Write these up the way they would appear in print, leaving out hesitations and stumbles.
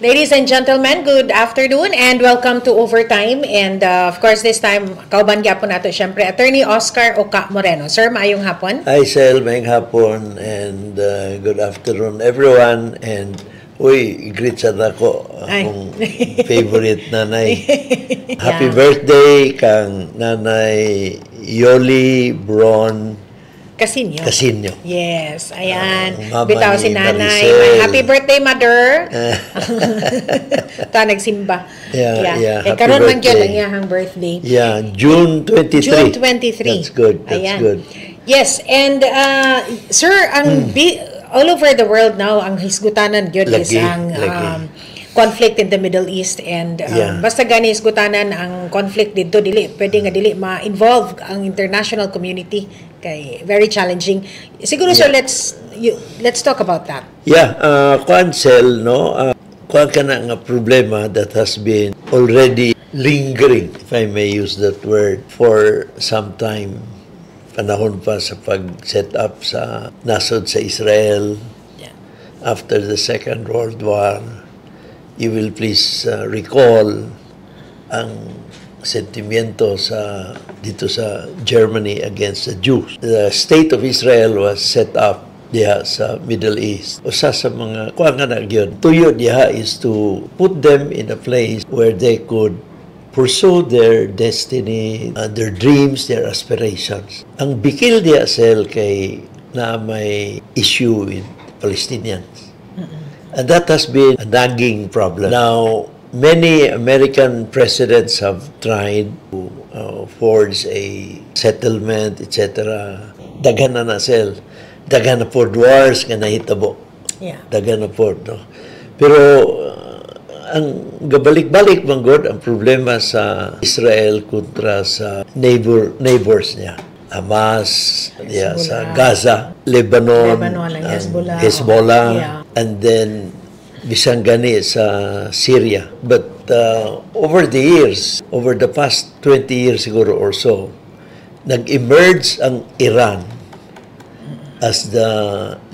Ladies and gentlemen, good afternoon and welcome to Overtime. And of course, this time, kauban gyapon nato syempre Attorney Oscar Oka Moreno. Sir, maayong hapon. Hi, Sel. Maayong hapon and good afternoon, everyone. And greet sa ako, akong favorite nanay. Happy birthday kang Nanay Yoli Bron Casinio. Yes, ayan. Mama Bitaw ni si nanay. Maricel. Happy birthday, mother. Ta nagsimba. Yeah. Kay Happy karon man gyud birthday. ang iyang birthday. Yeah, June 23. June 23. That's good. That's good. Yes, and sir, ang all over the world now, ang hisgutanan gyud is ang conflict in the Middle East and basta gani hisgutanan ang conflict dito dili dili ma-involve ang international community kay very challenging. Siguro sir, let's talk about that. Yeah, Sel, no? Kuan ka na nga problema that has been already lingering, if I may use that word, for some time. Panahon pa sa pag-set up sa nasod sa Israel after the Second World War. You will please recall ang sentimiento dito sa Germany against the Jews. The state of Israel was set up diha sa Middle East. Usa sa mga kuha nga na gyud tuyo diha is to put them in a place where they could pursue their destiny, their dreams, their aspirations. Ang bikil diha Sel kay na may issue with Palestinians. And that has been a nagging problem. Now, many American presidents have tried to forge a settlement, etc. Daghan na Sel. Daghan na po wars nga nahitabo. Daghan na po, no? Pero ang gabalik-balik manggod ang problema sa Israel kontra sa neighbors niya. Hamas, sa Gaza, Lebanon Hezbollah, and then bisang gani sa Syria. But over the years, over the past 20 years siguro or so, nag-emerge ang Iran as the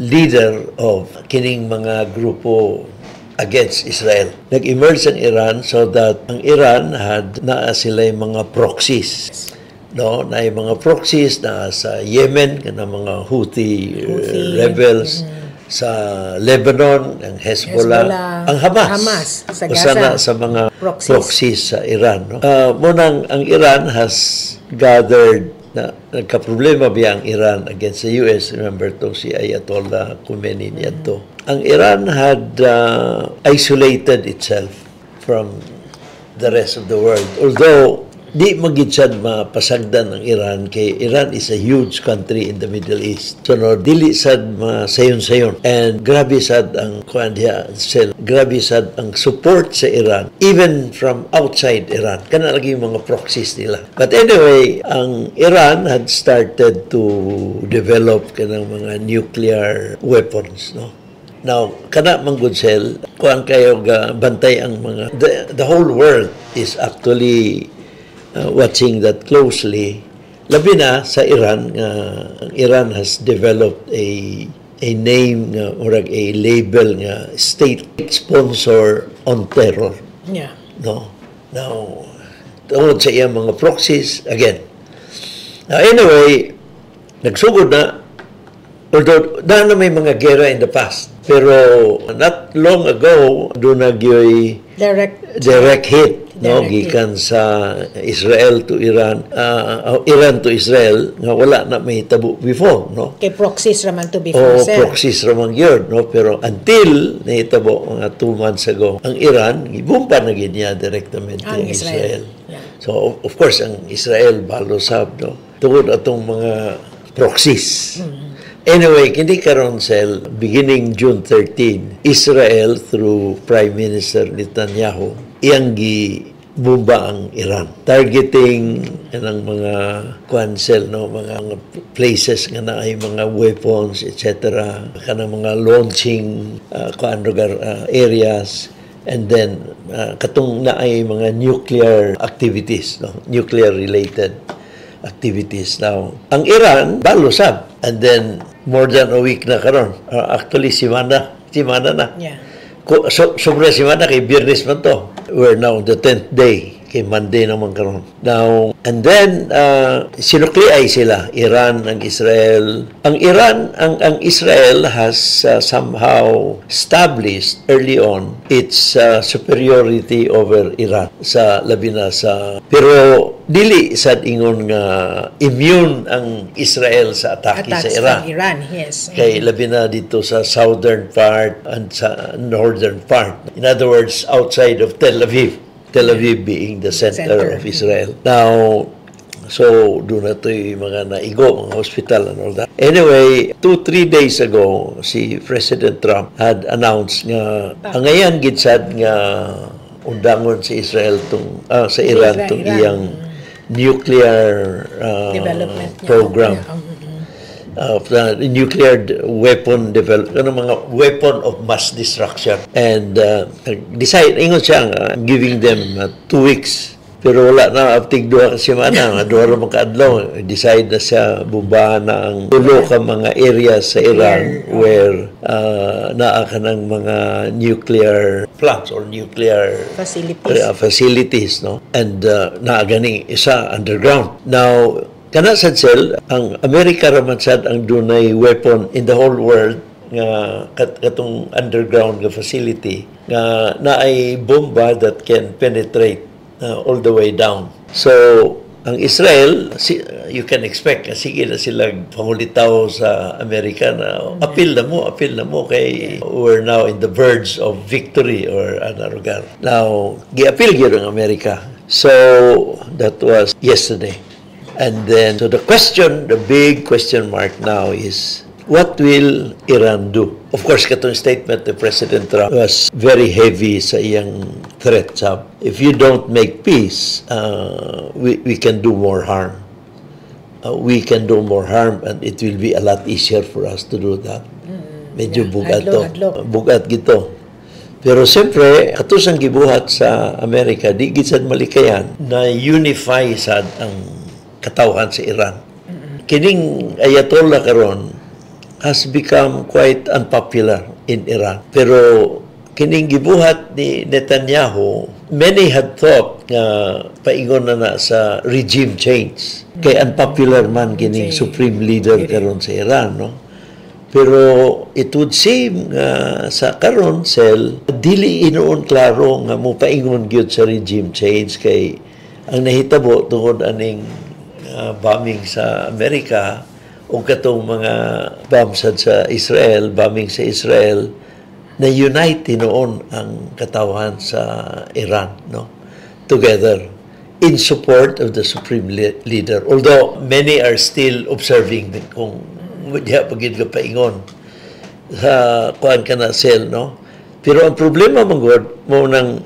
leader of kining mga grupo against Israel. Nag-emerge ang Iran so that ang Iran had sila mga proxies. No, na yung mga proxies na sa Yemen, na mga Houthi rebels, sa Lebanon, ang Hezbollah, ang Hamas sa Gaza, sa mga proxies sa Iran. No? Munang ang Iran has gathered na nagka-problema biya ang Iran against the US. Remember to si Ayatollah Khomeini niya to. Ang Iran had isolated itself from the rest of the world. Although di magid sad mapasagdan ang Iran kay Iran is a huge country in the Middle East. So no, dili sad masayon-sayon. And grabe sad ang grabe sad ang support sa Iran even from outside Iran. Kana lagi yung mga proxies nila. But anyway, ang Iran had started to develop kanang mga nuclear weapons, no? Now, kana manggod Sel, kuan kayo bantay ang mga the whole world is actually watching that closely. Labi na sa Iran, Iran has developed a name or a label nga state sponsor on terror. No. Now, tungod sa iyang mga proxies again. Now anyway, nagsugod na, although na may mga gera in the past, pero not long ago doon nagyoy direct hit, no, gikan sa Israel to Iran, Iran to Israel nga wala na may tabo before, no? Kay proxies raman to before, sir. Proxies raman yun, no? Pero until nahitabo mga 2 months ago, ang Iran gibumpa na gid niya directamente ang Israel. So of course ang Israel balusab, no? Tungod atong mga proxies. Anyway, kini karon Sel, beginning June 13, Israel through Prime Minister Netanyahu iyang gibomba ang Iran, targeting kanang mga Sel, no, mga places nga naay mga weapons, etc. Kanang mga launching areas, and then katong naay mga nuclear activities, no, nuclear related activities. Now, ang Iran balusab, and then more than a week na karon, actually simana na Sobra semana kay Biyernes man to. We're now on the 10th day. Kay Monday naman karon. Now, and then, sinukliay sila. Iran ang Israel. Ang Israel has somehow established early on its superiority over Iran sa labi na sa... Pero, dili sad ingon nga immune ang Israel sa atake sa Iran. Iran, yes. Kay labi na dito sa southern part and sa northern part. In other words, outside of Tel Aviv. Tel Aviv being the center of Israel. Now, so doon na ito yung mga naigo, mga hospital and all that. Anyway, 2-3 days ago, si President Trump had announced nga, ngayon gitsad nga undangon sa Israel sa Iran itong iyang nuclear program. Nuclear weapon development, mga weapon of mass destruction. And decide, ingon siya, giving them 2 weeks. Pero wala na, aptig 2 semana, 2 ramang kaadlaw, decide na siya bumbahan na ang tulo ka mga areas sa Iran where naa ka ng mga nuclear plants or nuclear facilities, no? And naa ganing isa underground. Now, kana sad sel, ang Amerika raman sad ang dunay weapon in the whole world nga katong underground nga facility nga naay bomba that can penetrate all the way down. So, ang Israel, you can expect, sige na silang pangulitaw sa Amerika na appeal na mo kay we're now in the verge of victory or anarugar. Now, gi-appeal gyud ang Amerika. So, that was yesterday. And then, so the big question mark now is, what will Iran do? Of course, katong statement ni President Trump was very heavy sa iyang threat. If you don't make peace, we can do more harm. We can do more harm and it will be a lot easier for us to do that. Medyo bugat gito. Pero siyempre, katusang gibuhat sa Amerika, di gitsad malikayan na unify sad ang katawhan sa Iran. Kining Ayatollah karon has become quite unpopular in Iran. Pero kining gibuhat ni Netanyahu, many had thought nga paingon na sa regime change. Kay unpopular man kining supreme leader karon sa Iran, no? Pero it would seem nga sa karon dili inoon klaro nga mo paingon gyud sa regime change kay ang nahitabo tungod aning bombing sa Amerika o katong mga bombs sa Israel, bombing sa Israel, na unite noon ang katawan sa Iran, no? Together in support of the supreme leader. Although many are still observing kung diha pagid ka paingon sa kuan kana no? Pero ang problema manggod mo nang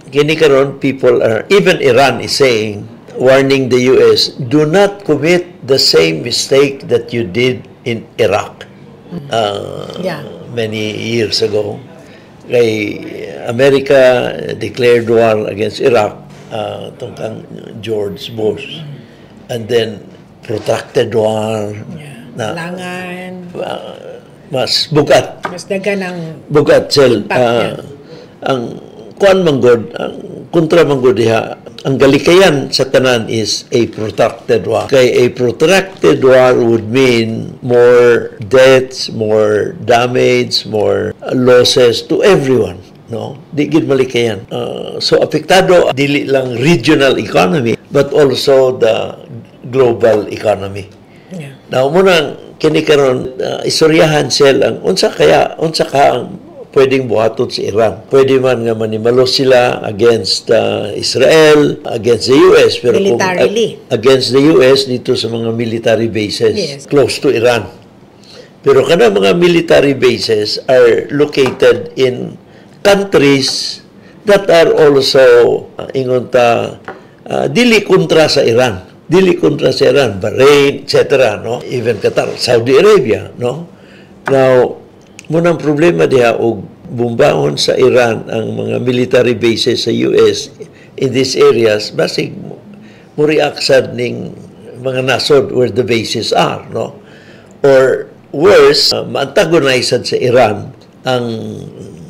kini karon, people are, even Iran is saying, warning the US, do not commit the same mistake that you did in Iraq many years ago. Kay America declared war against Iraq tungkang George Bush. And then protracted war na langan mas bugat. Mas dagan ang bugat ang kuan manggod, ang kontra manggod diha, ang galikayan sa tanan is a protracted war. Kay a protracted war would mean more deaths, more damage, more losses to everyone, no? Di gid malikayan. So apektado dili lang regional economy but also the global economy. Now muna kini karon istoryahan ang unsa ka ang pwedeng buhaton sa Iran. Pwede man nga manimalo sila against Israel, against the US, pero against the US dito sa mga military bases close to Iran. Pero kana mga military bases are located in countries that are also dili kontra sa Iran. Bahrain, etc., no? Even Qatar, Saudi Arabia, no? Now, munang problema diha og bumbahon sa Iran ang mga military bases sa US in these areas, basig mo react sad ning mga nasod where the bases are, no? Or worse, ma-antagonize sa Iran ang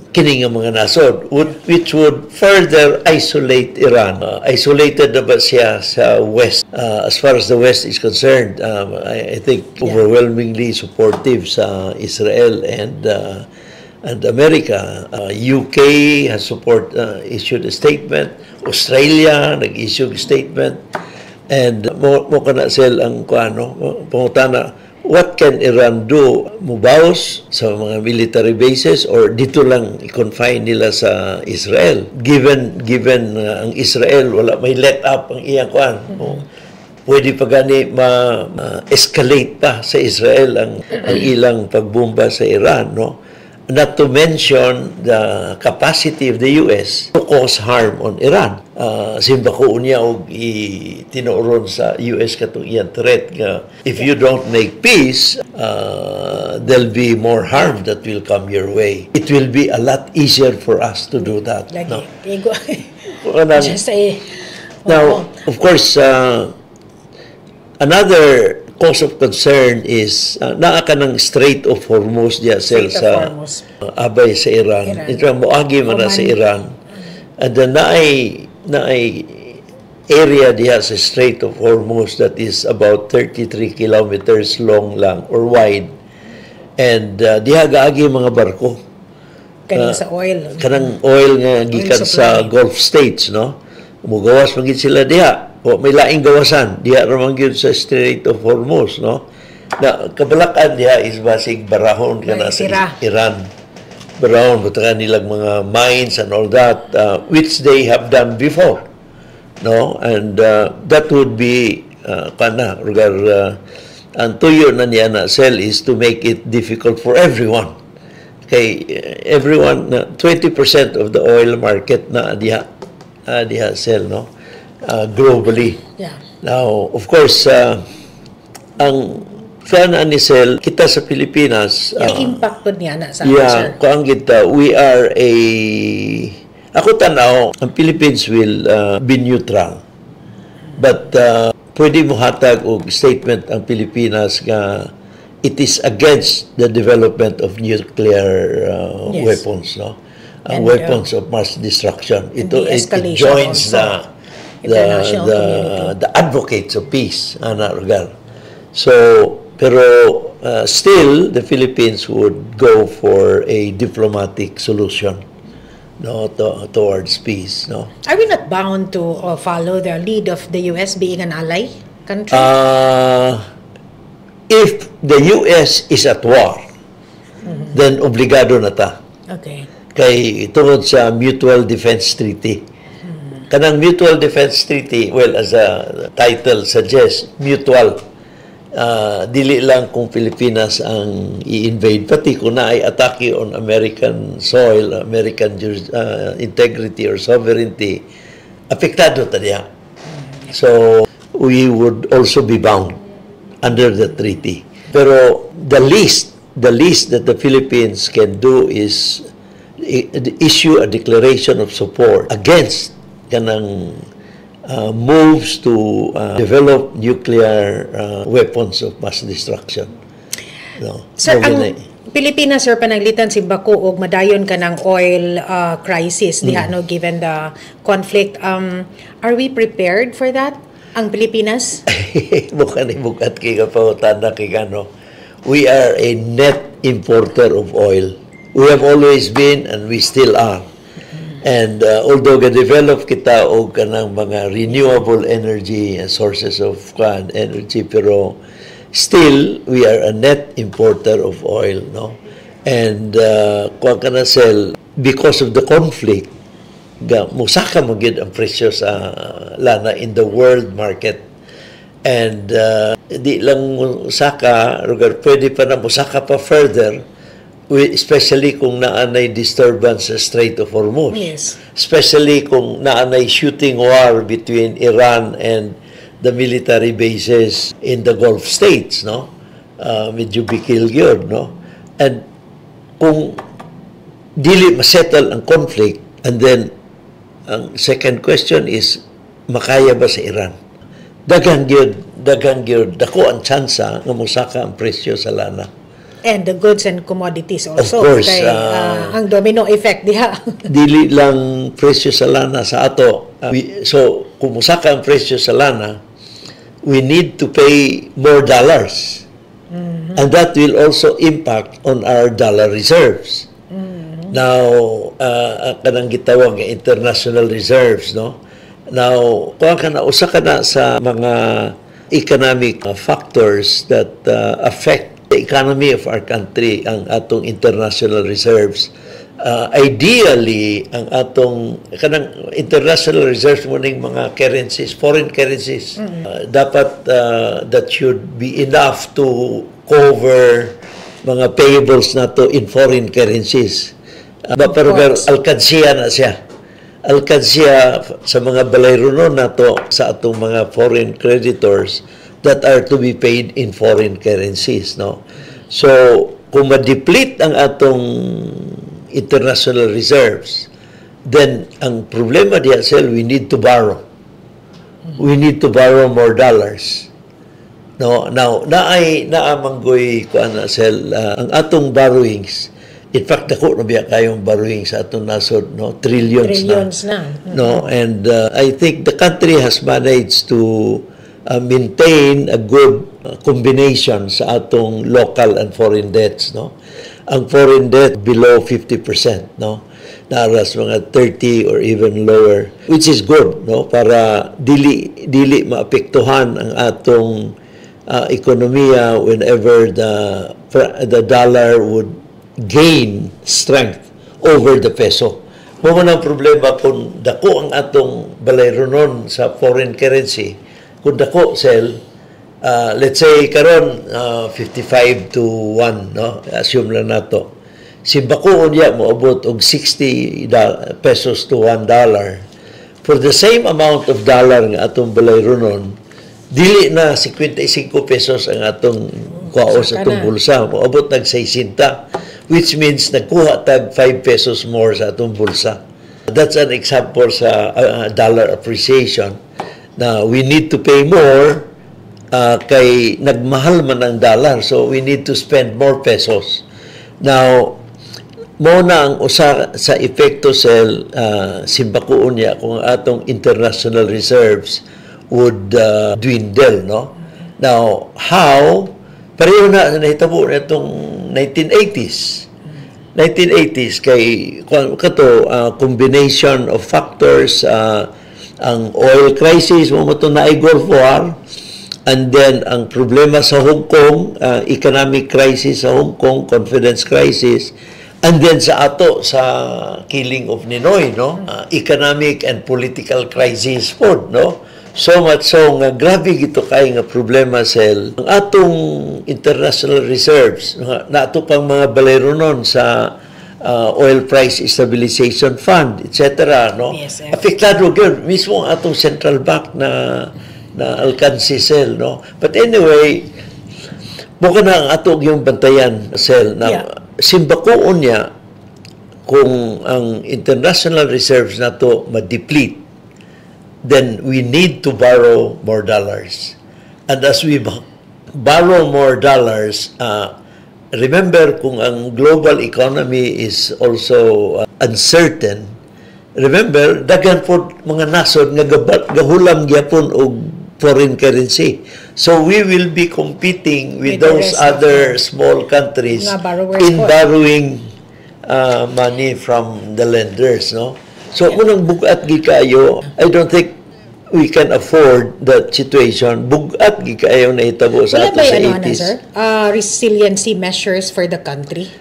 kini nga mga nasod, which would further isolate Iran. Isolated na ba siya sa West? As far as the West is concerned, I think overwhelmingly supportive sa Israel and America. UK has issued a statement. Australia nag-issue statement. And mo kana sel ang kuano pangutana, what can Iran do? Mubawas sa mga military bases or dito lang i-confine nila sa Israel? Given ang Israel wala may let up ang iyang kuan. Pwede pa gani ma-escalate pa sa Israel ang ilang pagbomba sa Iran, no? Not to mention the capacity of the US to cause harm on Iran. Simba ko unya og tinuoron sa US katong iyang threat nga if you don't make peace, there'll be more harm that will come your way. It will be a lot easier for us to do that. No? Now, of course, another cause of concern is naa ka ng Strait of Hormuz diya sa abay sa Iran. Ito moagi man na sa Iran. And then naay area diya sa Strait of Hormuz that is about 33 kilometers long lang or wide. And diha gaagi mga barko. Kanang sa oil. Kanang oil nga gikan sa Gulf states, no? Mugawas man gid sila diha. O may laing gawasan diha ra man gyud sa Strait of Hormuz, no? Na kabalakan diha is basig barahon kana sa Iran. Barahon butakan nilang mga mines and all that, which they have done before, no? And that would be ang tuyo na niya na sell is to make it difficult for everyone. Okay, everyone 20% of the oil market na diha sell, no? Globally. Yeah. Now, of course, ang kana ni Sel, kita sa Pilipinas, impact po niya na sa sir. Kuang kita, we are ako tanaw, ang Philippines will be neutral. But pwede mo hatag og statement ang Pilipinas nga it is against the development of nuclear weapons, no? Ang weapons of mass destruction. It joins the advocates of peace ana lugar. So pero still the Philippines would go for a diplomatic solution, no, towards peace, no? Are we not bound to follow the lead of the US being an ally country? If the US is at war, then obligado na ta. Okay. Kay tungod sa Mutual Defense Treaty. Kanang Mutual Defense Treaty, well, as a title suggests, mutual. Dili lang kung Pilipinas ang i-invade, pati kung na ay atake on American soil, American integrity or sovereignty, apektado ta diya. So, we would also be bound under the treaty. Pero the least that the Philippines can do is issue a declaration of support against kanang moves to develop nuclear weapons of mass destruction. No. Sir, ang Pilipinas, sir, panaglitan si Baku og madayon ka ng oil crisis diha, no, given the conflict. Are we prepared for that? Ang Pilipinas? Bukan ibukat kay kapahutan na kay ano. We are a net importer of oil. We have always been and we still are. And although ga-develop kita og kanang mga renewable energy sources of energy, pero still we are a net importer of oil, no? And kuan kana sel, because of the conflict, musaka mo gid ang presyo sa lana in the world market. And di lang musaka, pwede pa na musaka pa further, especially kung naanay disturbance sa Strait of Hormuz. Yes. Especially kung naanay shooting war between Iran and the military bases in the Gulf states, no? Medyo bikil yun, no? And kung dili masettle ang conflict, and then ang second question is, makaya ba sa Iran? Daghang gyud, dako ang tsansa nga mosaka ang presyo sa lana. And the goods and commodities also. Of course. Kay, ang domino effect diha. Dili lang presyo sa lana sa ato. So, kung musaka ang presyo sa lana, we need to pay more dollars. And that will also impact on our dollar reserves. Now, kanang gitawag international reserves, no? Now, usa ka na sa mga economic factors that affect the economy of our country, ang atong international reserves. Ideally, ang atong kanang international reserves mo ning mga currencies, foreign currencies, dapat that should be enough to cover mga payables nato in foreign currencies. Pero alkansiya na siya. Alkansiya sa mga balayronon nato sa atong mga foreign creditors that are to be paid in foreign currencies, no? So, kung ma-deplete ang atong international reserves, then ang problema diya, Sel, we need to borrow. We need to borrow more dollars. No, now naamanggoy ko ana, Sel, ang atong borrowings. In fact, ako na biya kayong borrowing sa atong nasod, no? Trillions na. No, and I think the country has managed to maintain a good combination sa atong local and foreign debts, no? Ang foreign debt below 50%, no? Naras mga 30 or even lower, which is good, no? Para dili maapektuhan ang atong ekonomiya whenever the dollar would gain strength over the peso. Mo man ang problema kung dako ang atong balayronon sa foreign currency. Kung dako, Sel, let's say karon 55 to 1, no? Assume lang nato. Si bakuon niya moabot og 60 pesos to $1. For the same amount of dollar nga atong balayronon, dili na 55 pesos ang atong kuhaos atong bulsa. Moabot tag 60, which means nagkuha tag 5 pesos more sa atong bulsa. That's an example sa dollar appreciation. Now, we need to pay more kay nagmahal man ang dollar. So, we need to spend more pesos. Now, mo na ang usa sa epekto, Sel, simbakuon niya kung atong international reserves would dwindle, no? Now, how? Pareho na nahitabo na itong 1980s. 1980s kay kato combination of factors, ang oil crisis mo to na Gulf War, and then ang problema sa Hong Kong, economic crisis sa Hong Kong, confidence crisis, and then sa ato sa killing of Ninoy, no? Economic and political crisis po, no? So much so nga grabe gito kay nga problema, Sel. Ang atong international reserves na ato pang mga balayronon sa oil price stabilization fund, etc., no? Yes, apektado gyud mismo ang atong central bank na alkansi, Sel, no? But anyway, mo na ang atong yung bantayan, Sel, na simbakuon niya kung ang international reserves nato ma-deplete, then we need to borrow more dollars. And as we borrow more dollars, remember kung ang global economy is also uncertain, remember, daghan po mga nasod nga gahulam gyapon og foreign currency. So we will be competing with those other small countries in borrowing money from the lenders, no? So unang bugat gi kayo, I don't think we can afford that situation. Bugat gi kayo na itabo sa ato sa 80s. Sir? Resiliency measures for the country?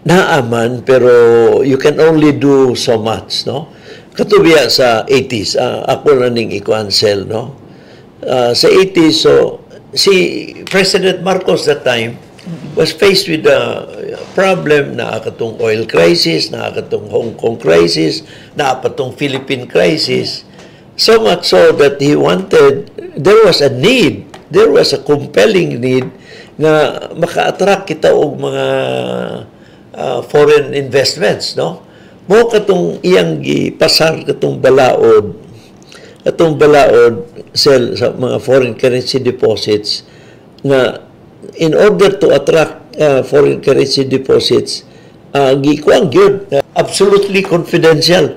Naaman, pero you can only do so much, no? Katubiya sa 80s, ako na ning ikuansel, no? Sa 80s, so si President Marcos that time was faced with a problem na katong oil crisis, na katong Hong Kong crisis, na katong Philippine crisis. So much so that he wanted, there was a compelling need nga maka-attract kita og mga foreign investments, no? Mo katong iyang gipasar katong balaod sa mga foreign currency deposits nga in order to attract foreign currency deposits, gikuang gyud absolutely confidential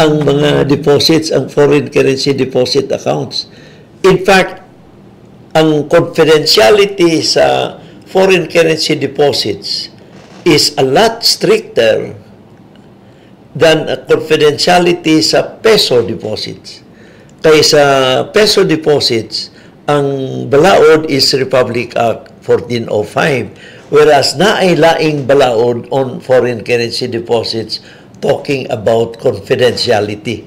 ang mga deposits, ang foreign currency deposit accounts. In fact, ang confidentiality sa foreign currency deposits is a lot stricter than a confidentiality sa peso deposits. Kaya sa peso deposits, ang balaod is Republic Act 1405, whereas naay laing balaod on foreign currency deposits talking about confidentiality.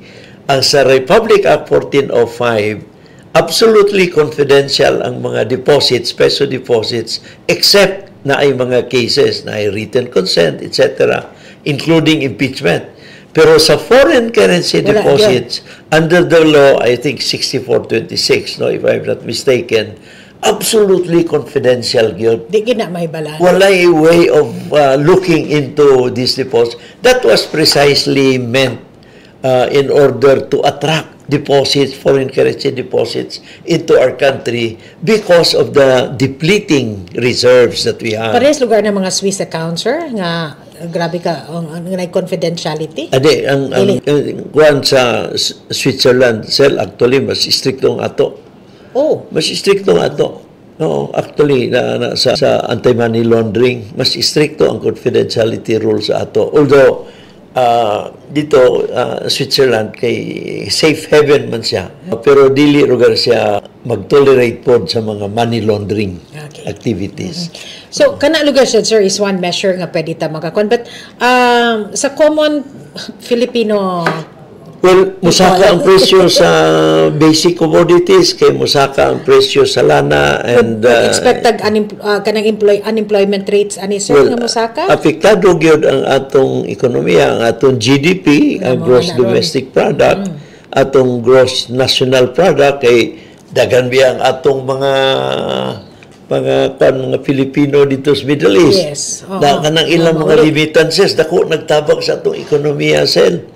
Ang sa Republic Act 1405, absolutely confidential ang mga deposits, peso deposits, except na ay mga cases na ay written consent, etc., including impeachment. Pero sa foreign currency deposits, under the law, I think 6426, no, if I'm not mistaken, absolutely confidential gyud. Di gina may balaan. Walay way of looking into this deposit. That was precisely meant in order to attract deposits, foreign currency deposits into our country because of the depleting reserves that we have. Parehas lugar ng mga Swiss accounts, sir, nga grabe ka ang confidentiality. Ade, ang kuan sa Switzerland, sir, actually mas stricto ang ato. Oh, Mas stricto ang ato. No, actually sa anti-money laundering, mas stricto ang confidentiality rules sa ato. Although dito Switzerland kay safe haven man siya, pero dili lugar siya mag-tolerate pod sa mga money laundering activities. So kana lugar siya, sir, is one measure nga pwede ta makakon, but sa common Filipino, well, musaka ang presyo sa basic commodities, kay musaka ang presyo sa lana, and expected kanang unemployment rates ani, sir, nga musaka. Apektado gyud ang atong ekonomiya, ang atong GDP, ang gross domestic product, atong gross national product, kay daghan biya ang atong mga Filipino dito sa Middle East. Yes. Na kanang ilang mga remittances dako nagtabak sa atong ekonomiya, sel.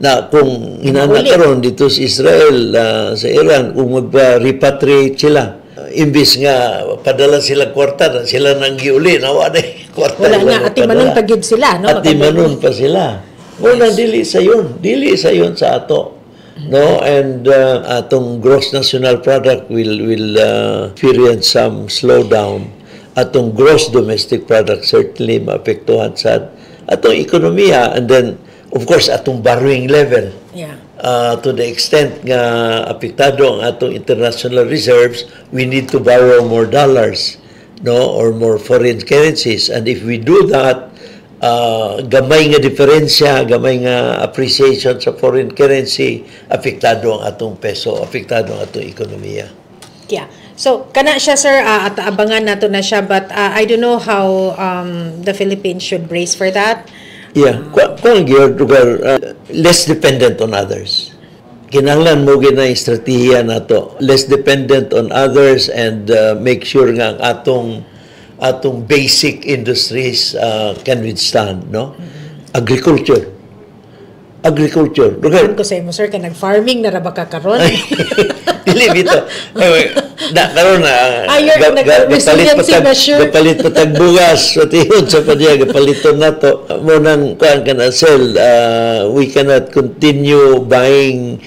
Na kung inanakaroon dito sa Israel, sa Iran, kung magpa-repatriate sila, imbis nga padala sila kwarta, sila nang giuli, nawa na kwarta. Wala nga, ati manon pagid sila, no? Ati manon pa sila. Wala, dili sa yun sa ato. No, and atong gross national product will experience some slowdown. Atong gross domestic product certainly maapektuhan sa atong ekonomiya, and then of course atong borrowing level. Yeah. To the extent nga apektado ang atong international reserves, we need to borrow more dollars, no, or more foreign currencies, and if we do that, gamay nga diferensya, gamay nga appreciation sa foreign currency, apektado ang atong peso, apektado ang atong ekonomiya. Yeah. So, kana siya, sir, at abangan nato na siya, but I don't know how the Philippines should brace for that. Yeah. Kung lugar, less dependent on others. Kinahanglan mo gina estratehiya nato, less dependent on others, and make sure nga ang atong basic industries can withstand, no? Agriculture. Doon ko sa imo, sir, ka nag-farming na raba ka karon. Dili bito. Karon na resiliency measure. Gapalit patag bugas sa tihod sa padya, gapaliton nato. Mo nang kuan kana sell, we cannot continue buying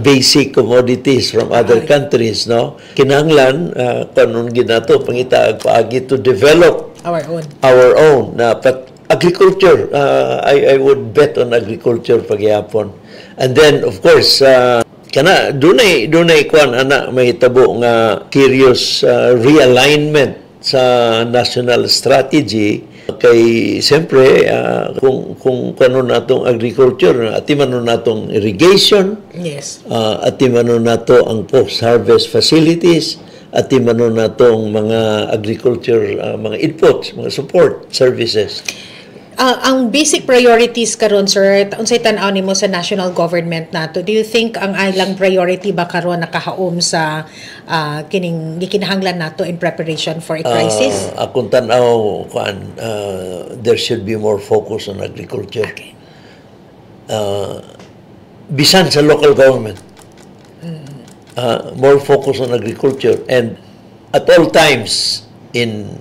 basic commodities from other countries, no? Kinahanglan kanon ginato pangita paagi to develop our own na agriculture. I would bet on agriculture pagyapon. And then of course kana dunay kuan ana mahitabo nga serious realignment sa national strategy. Kay siyempre kung kanon natong agriculture, ati manon natong irrigation, yes, ati manon nato ang post-harvest facilities, ati manon natong mga agriculture mga inputs, mga support services. Ang basic priorities karon, sir, unsay tan-aw nimo sa national government nato? Do you think ang ilang priority ba karon nakahaom sa kining gikinahanglan nato in preparation for a crisis? Akong tan-aw there should be more focus on agriculture. Okay. Bisan sa local government. More focus on agriculture, and at all times in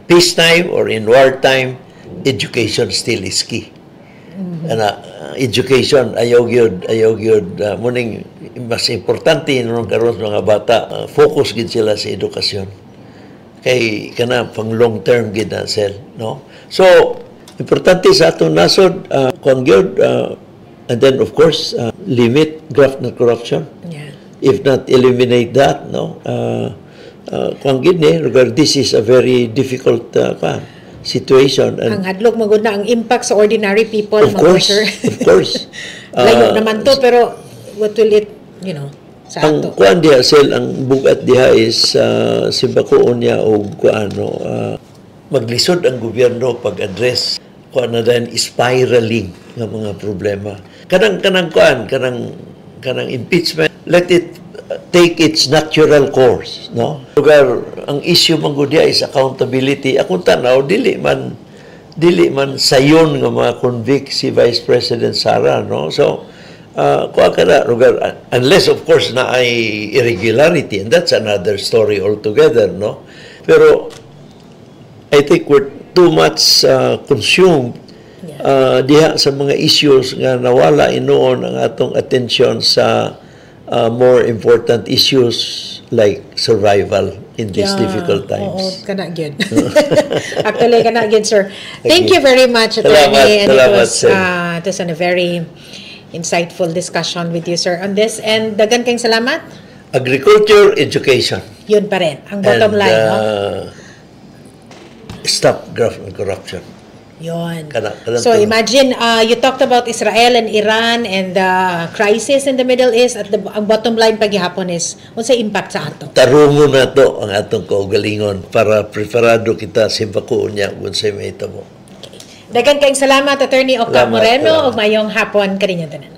peacetime or in wartime, education still is key. Education, ayaw gyud muning mas importante nung karon mga bata, focus gid sila sa edukasyon. Kay kana pang long term gid na sel, no? So importante sa atong nasod kung gyud and then of course limit graft na corruption. Yeah. If not eliminate that, no? Kung gyud ni regard this is a very difficult situation. And ang hadlok magud na ang impact sa ordinary people, of course, sir. Of course. Layo naman to, pero what will it, sa ang ato? kuan diha sel, ang bugat diha is simbakoon niya og maglisod ang gobyerno pag-address kuan na din spiraling nga mga problema. Kanang impeachment, let it take its natural course, no? Lugar ang issue man gud diha is accountability. Akong tanaw dili man sayon nga mga convict si Vice President Sara, no? So kuha ka na, lugar, unless of course na ay irregularity, and that's another story altogether, no? Pero I think we're too much consumed diha sa mga issues nga nawala inoon ang atong attention sa more important issues like survival in these difficult times. Oo, kana gyud. Actually, kana gyud, sir. Thank you very much, Attorney. And it was a very insightful discussion with you, sir, on this. And dagan kayong salamat. Agriculture, education. Yun pa rin. Ang bottom line, no? Stop graft and corruption. Yun. So imagine, you talked about Israel and Iran and the crisis in the Middle East, at ang bottom line paghihapon is, unsa impact sa ato? Tarungo na to ang atong kaugalingon para preparado kita simpakuon niya kung sa'y may tamo. Okay. Dagan kayong salamat, Attorney Oka Moreno, ug mayong hapon kaninyo tanan.